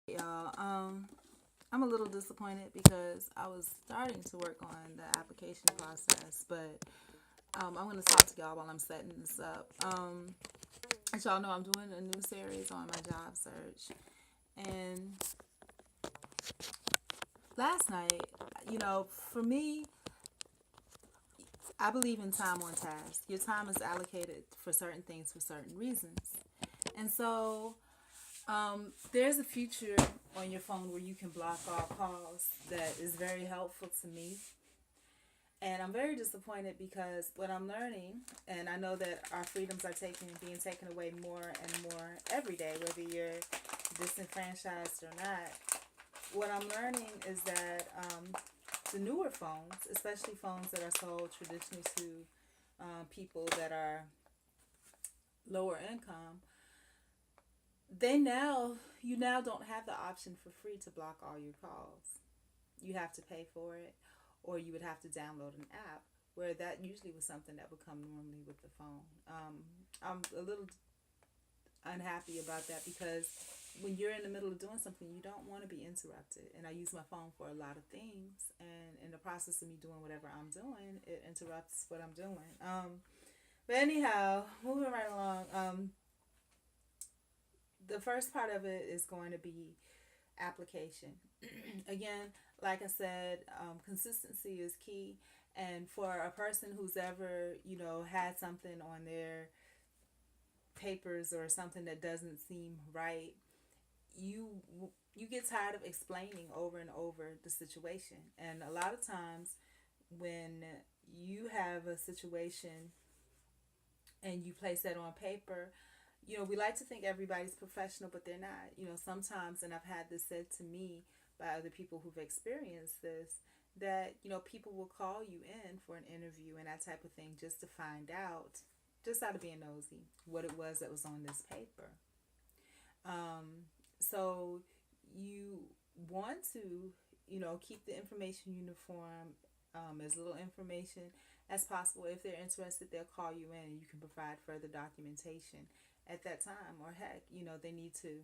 Y'all, I'm a little disappointed because I was starting to work on the application process, but I'm going to talk to y'all while I'm setting this up. As y'all know, I'm doing a new series on my job search, and last night, for me, I believe in time on task. Your time is allocated for certain things for certain reasons, and so there's a feature on your phone where you can block all calls that is very helpful to me. And I'm very disappointed because what I'm learning, and I know that our freedoms are being taken away more and more every day, whether you're disenfranchised or not. What I'm learning is that the newer phones, especially phones that are sold traditionally to people that are lower income, you now don't have the option for free to block all your calls. You have to pay for it, or you would have to download an app. Where that usually was something that would come normally with the phone. I'm a little unhappy about that because when you're in the middle of doing something, you don't want to be interrupted. And I use my phone for a lot of things, and in the process of me doing whatever I'm doing, it interrupts what I'm doing. But anyhow, moving right along. The first part of it is going to be application. Again, like I said, consistency is key. And for a person who's ever, had something on their papers or something that doesn't seem right, you you get tired of explaining over and over the situation. And a lot of times when you have a situation and you place that on paper, we like to think everybody's professional, but they're not. Sometimes, and I've had this said to me by other people who've experienced this, that, people will call you in for an interview and that type of thing just to find out, just out of being nosy, what it was that was on this paper. So you want to, keep the information uniform, as little information as possible. If they're interested, they'll call you in and you can provide further documentation at that time. Or heck, they need to,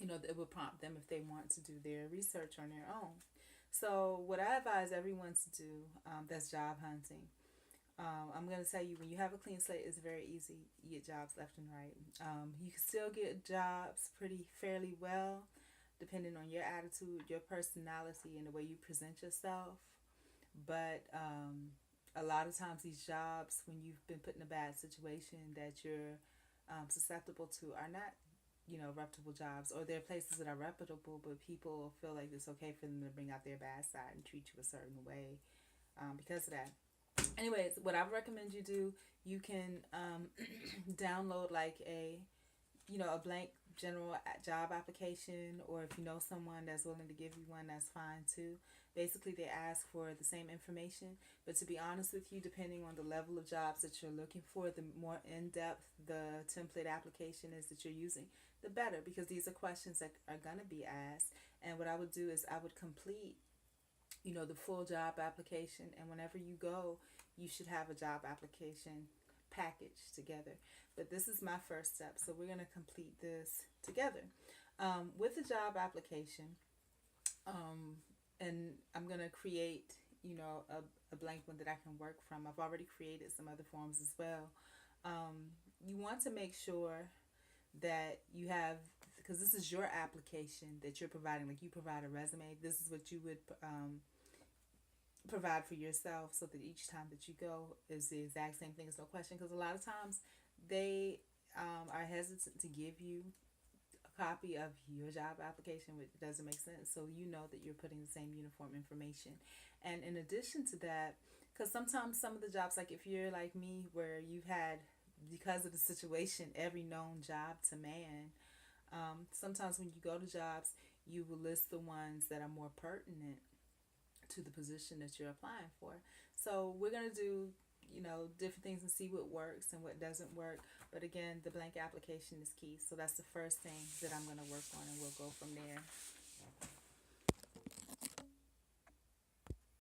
it will prompt them if they want to do their research on their own. So what I advise everyone to do, that's job hunting. I'm going to tell you, when you have a clean slate, it's very easy. You get jobs left and right. You can still get jobs pretty fairly well, depending on your attitude, your personality, and the way you present yourself. But a lot of times, these jobs, when you've been put in a bad situation that you're susceptible to, are not, reputable jobs, or they're places that are reputable, but people feel like it's okay for them to bring out their bad side and treat you a certain way because of that. Anyways, what I recommend you do, you can download like a blank general job application, or if you know someone that's willing to give you one, that's fine too. Basically, they ask for the same information, but to be honest with you, depending on the level of jobs that you're looking for, the more in-depth the template application is that you're using, the better, because these are questions that are going to be asked. And what I would do is I would complete, the full job application, and whenever you go, you should have a job application package together. But this is my first step, so we're going to complete this together. With the job application, and I'm going to create, a blank one that I can work from. I've already created some other forms as well. You want to make sure that you have, because this is your application that you're providing, like you provide a resume, this is what you would provide for yourself, so that each time that you go is the exact same thing. It's no question, because a lot of times they are hesitant to give you a copy of your job application, which doesn't make sense. So you know that you're putting the same uniform information. And in addition to that, because sometimes some of the jobs, like if you're like me, where you've had, because of the situation, every known job to man, sometimes when you go to jobs, you will list the ones that are more pertinent to the position that you're applying for. So we're going to do, different things and see what works and what doesn't work. But again, the blank application is key. So that's the first thing that I'm going to work on, and we'll go from there.